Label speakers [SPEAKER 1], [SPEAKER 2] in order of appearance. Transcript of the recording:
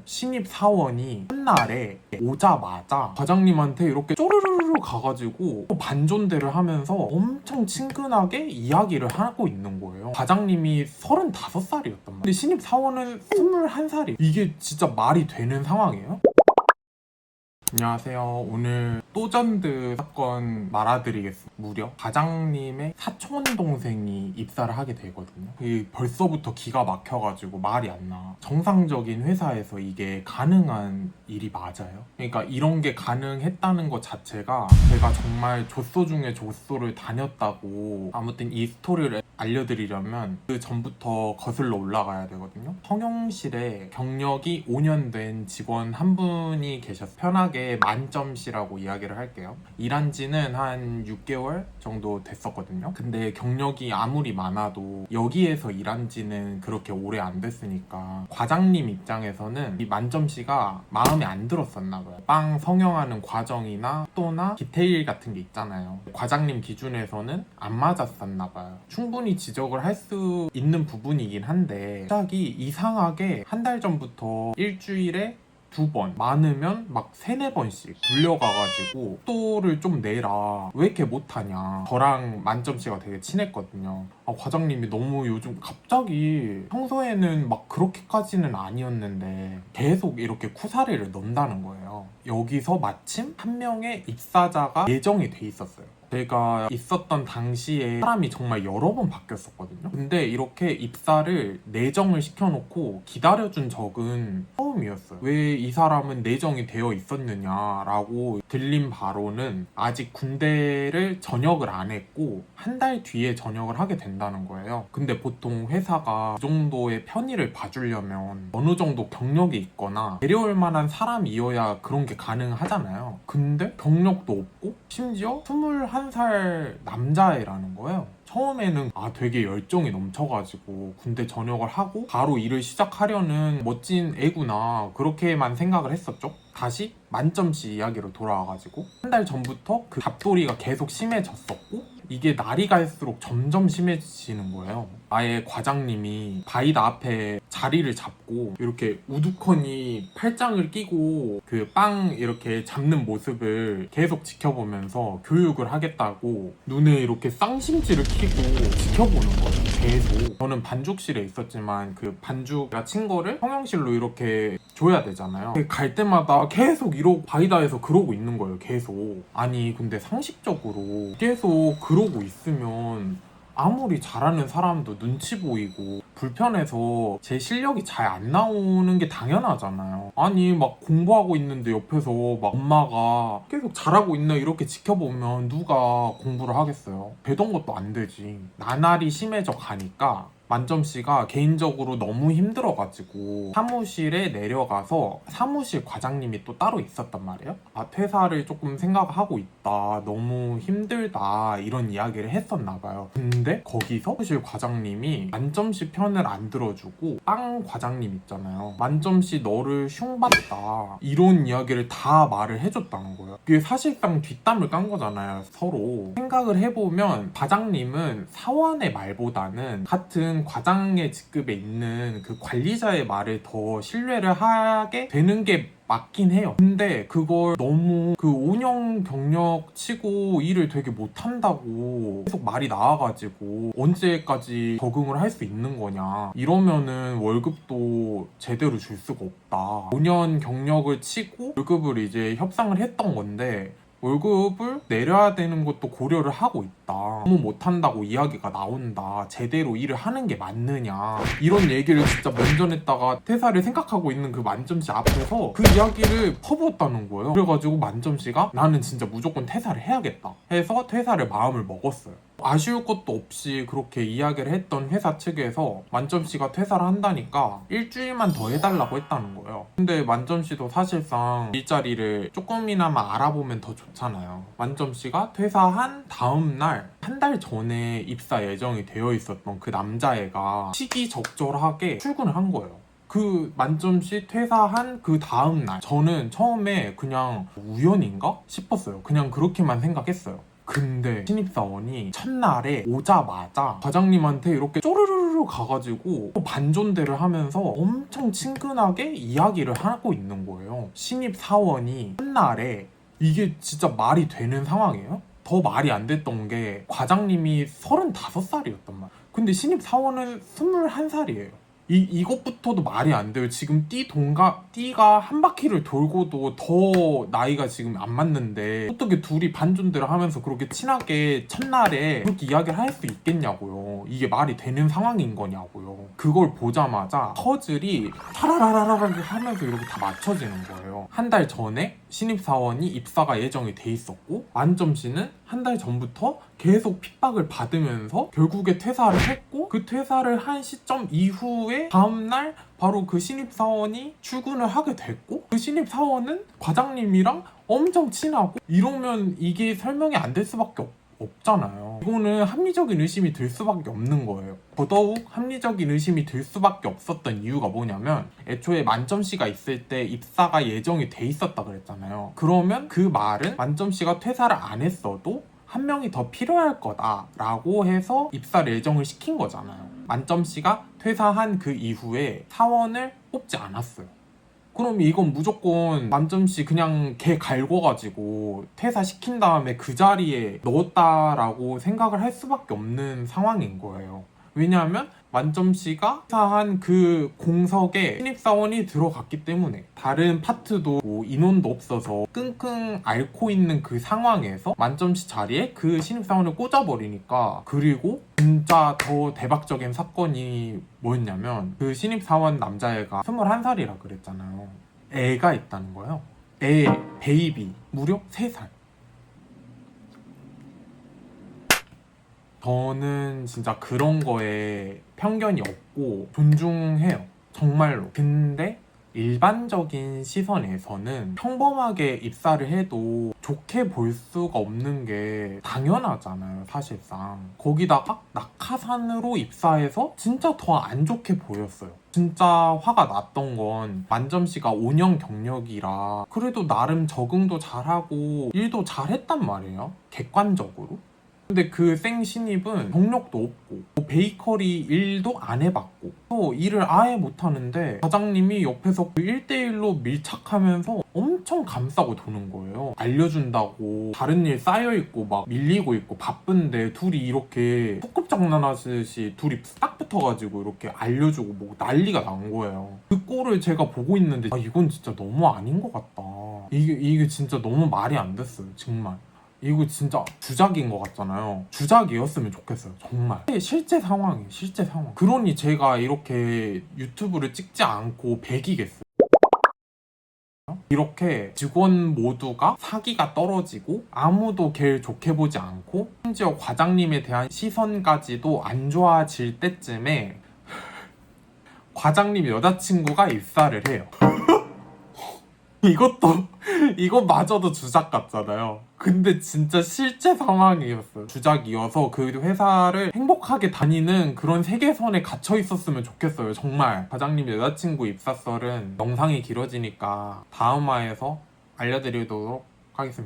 [SPEAKER 1] 신입 사원이 첫날에 오자마자 과장님한테 이렇게 쪼르르르 가가지고 반존대를 하면서 엄청 친근하게 이야기를 하고 있는 거예요. 과장님이 35살이었단 말이에요. 근데 신입 사원은 21살이에요. 이게 진짜 말이 되는 상황이에요? 안녕하세요. 오늘 또전드 사건 말아드리겠습니다. 무려 과장님의 사촌 동생이 입사를 하게 되거든요. 벌써부터 기가 막혀가지고 말이 안 나. 정상적인 회사에서 이게 가능한 일이 맞아요? 그러니까 이런 게 가능했다는 것 자체가 제가 정말 조소 중에 조소를 다녔다고, 아무튼 이 스토리를 알려드리려면 그 전부터 거슬러 올라가야 되거든요. 성형실에 경력이 5년 된 직원 한 분이 계셨어요. 편하게 만점씨라고 이야기를 할게요. 일한 지는 한 6개월 정도 됐었거든요. 근데 경력이 아무리 많아도 여기에서 일한 지는 그렇게 오래 안 됐으니까 과장님 입장에서는 이 만점씨가 마음에 안 들었었나 봐요. 빵 성형하는 과정이나 또나 디테일 같은 게 있잖아요. 과장님 기준에서는 안 맞았었나 봐요. 충분히 지적을 할 수 있는 부분이긴 한데 갑자기 이상하게 한 달 전부터 일주일에 2번, 많으면 막 3, 4번씩 불려가가지고 속도를 좀 내라, 왜 이렇게 못하냐. 저랑 만점씨가 되게 친했거든요. 과장님이 너무 요즘 갑자기, 평소에는 막 그렇게까지는 아니었는데 계속 이렇게 쿠사리를 넣는다는 거예요. 여기서 마침 한 명의 입사자가 예정이 돼 있었어요. 제가 있었던 당시에 사람이 정말 여러 번 바뀌었었거든요. 근데 이렇게 입사를 내정을 시켜놓고 기다려준 적은 처음이었어요. 왜 이 사람은 내정이 되어 있었느냐라고 들린 바로는 아직 군대를 전역을 안 했고 한 달 뒤에 전역을 하게 된다는 거예요. 근데 보통 회사가 그 정도의 편의를 봐주려면 어느 정도 경력이 있거나 데려올 만한 사람이어야 그런 게 가능하잖아요. 근데 경력도 없고 심지어 21살 남자애라는 거예요. 처음에는 되게 열정이 넘쳐가지고 군대 전역을 하고 바로 일을 시작하려는 멋진 애구나, 그렇게만 생각을 했었죠. 다시 만점씨 이야기로 돌아와가지고 한 달 전부터 그 잡돌이가 계속 심해졌었고 이게 날이 갈수록 점점 심해지는 거예요. 아예 과장님이 바이다 앞에 자리를 잡고 이렇게 우두커니 팔짱을 끼고 그 빵 이렇게 잡는 모습을 계속 지켜보면서 교육을 하겠다고 눈에 이렇게 쌍심지를 끼고 지켜보는 거예요. 계속. 저는 반죽실에 있었지만 그 반죽이가 친 거를 성형실로 이렇게 줘야 되잖아요. 갈 때마다 계속 이러고 바이다에서 그러고 있는 거예요. 계속. 아니 근데 상식적으로 계속 그러고 있으면 아무리 잘하는 사람도 눈치 보이고 불편해서 제 실력이 잘 안 나오는 게 당연하잖아요. 아니 막 공부하고 있는데 옆에서 막 엄마가 계속 잘하고 있나 이렇게 지켜보면 누가 공부를 하겠어요. 되던 것도 안 되지. 나날이 심해져 가니까 만점씨가 개인적으로 너무 힘들어가지고 사무실에 내려가서, 사무실 과장님이 또 따로 있었단 말이에요. 퇴사를 조금 생각하고 있다, 너무 힘들다, 이런 이야기를 했었나 봐요. 근데 거기서 사무실 과장님이 만점씨 편을 안 들어주고 빵 과장님 있잖아요, 만점씨 너를 흉봤다, 이런 이야기를 다 말을 해줬다는 거예요. 그게 사실상 뒷담을 깐 거잖아요. 서로 생각을 해보면 과장님은 사원의 말보다는 같은 과장의 직급에 있는 그 관리자의 말을 더 신뢰를 하게 되는 게 맞긴 해요. 근데 그걸 너무 그 5년 경력 치고 일을 되게 못한다고 계속 말이 나와가지고 언제까지 적응을 할 수 있는 거냐, 이러면은 월급도 제대로 줄 수가 없다. 5년 경력을 치고 월급을 이제 협상을 했던 건데 월급을 내려야 되는 것도 고려를 하고 있다. 너무 못한다고 이야기가 나온다. 제대로 일을 하는 게 맞느냐, 이런 얘기를 진짜 면전에다가 퇴사를 생각하고 있는 그 만점씨 앞에서 그 이야기를 퍼부었다는 거예요. 그래가지고 만점씨가 나는 진짜 무조건 퇴사를 해야겠다 해서 퇴사를 마음을 먹었어요. 아쉬울 것도 없이 그렇게 이야기를 했던 회사 측에서 만점씨가 퇴사를 한다니까 일주일만 더 해달라고 했다는 거예요. 근데 만점씨도 사실상 일자리를 조금이나마 알아보면 더 좋잖아요. 만점씨가 퇴사한 다음날, 한 달 전에 입사 예정이 되어 있었던 그 남자애가 시기적절하게 출근을 한 거예요. 그 만점씨 퇴사한 그 다음날. 저는 처음에 그냥 우연인가 싶었어요. 그냥 그렇게만 생각했어요. 근데 신입사원이 첫날에 오자마자 과장님한테 이렇게 쪼르르르 가가지고 반존대를 하면서 엄청 친근하게 이야기를 하고 있는 거예요. 신입사원이 첫날에 이게 진짜 말이 되는 상황이에요? 더 말이 안 됐던 게 과장님이 35살이었단 말이에요. 근데 신입사원은 21살이에요. 이것부터도 말이 안 돼요. 지금 띠가 한 바퀴를 돌고도 더 나이가 지금 안 맞는데 어떻게 둘이 반존대를 하면서 그렇게 친하게 첫날에 그렇게 이야기를 할 수 있겠냐고요. 이게 말이 되는 상황인 거냐고요. 그걸 보자마자 퍼즐이 타라라라라 하면서 이렇게 다 맞춰지는 거예요. 한 달 전에 신입사원이 입사가 예정이 돼 있었고 만점씨는 한 달 전부터 계속 핍박을 받으면서 결국에 퇴사를 했고 그 퇴사를 한 시점 이후에 다음날 바로 그 신입사원이 출근을 하게 됐고 그 신입사원은 과장님이랑 엄청 친하고 이러면 이게 설명이 안 될 수밖에 없잖아요. 이거는 합리적인 의심이 들 수밖에 없는 거예요. 더더욱 합리적인 의심이 들 수밖에 없었던 이유가 뭐냐면 애초에 만점씨가 있을 때 입사가 예정이 돼 있었다 그랬잖아요. 그러면 그 말은 만점씨가 퇴사를 안 했어도 한 명이 더 필요할 거다라고 해서 입사 예정을 시킨 거잖아요. 만점씨가 퇴사한 그 이후에 사원을 뽑지 않았어요. 그럼 이건 무조건 만점씨 그냥 걔 갈궈가지고 퇴사시킨 다음에 그 자리에 넣었다라고 생각을 할 수밖에 없는 상황인 거예요. 왜냐하면 만점씨가 퇴사한 그 공석에 신입사원이 들어갔기 때문에 다른 파트도 뭐 인원도 없어서 끙끙 앓고 있는 그 상황에서 만점씨 자리에 그 신입사원을 꽂아버리니까. 그리고 진짜 더 대박적인 사건이 뭐였냐면 그 신입사원 남자애가 21살이라 그랬잖아요. 애가 있다는 거예요. 베이비 무려 3살. 저는 진짜 그런 거에 편견이 없고 존중해요. 정말로. 근데 일반적인 시선에서는 평범하게 입사를 해도 좋게 볼 수가 없는 게 당연하잖아요, 사실상. 거기다가 낙하산으로 입사해서 진짜 더 안 좋게 보였어요. 진짜 화가 났던 건 만점씨가 5년 경력이라 그래도 나름 적응도 잘하고 일도 잘했단 말이에요, 객관적으로. 근데 그 생신입은 경력도 없고 뭐 베이커리 일도 안 해봤고 또 일을 아예 못하는데 과장님이 옆에서 그 1대1로 밀착하면서 엄청 감싸고 도는 거예요. 알려준다고 다른 일 쌓여있고 막 밀리고 있고 바쁜데 둘이 이렇게 소꿉장난하듯이 둘이 딱 붙어가지고 이렇게 알려주고 뭐 난리가 난 거예요. 그 꼴을 제가 보고 있는데 이건 진짜 너무 아닌 것 같다. 이게 진짜 너무 말이 안 됐어요, 정말. 이거 진짜 주작인 것 같잖아요. 주작이었으면 좋겠어요, 정말. 실제 상황이에요, 실제 상황. 그러니 제가 이렇게 유튜브를 찍지 않고 배기겠어요. 이렇게 직원 모두가 사기가 떨어지고 아무도 걔를 좋게 보지 않고 심지어 과장님에 대한 시선까지도 안 좋아질 때쯤에 과장님 여자친구가 입사를 해요. 이것마저도 주작 같잖아요. 근데 진짜 실제 상황이었어요. 주작이어서 그 회사를 행복하게 다니는 그런 세계선에 갇혀 있었으면 좋겠어요, 정말. 과장님 여자친구 입사설은 영상이 길어지니까 다음 화에서 알려드리도록 하겠습니다.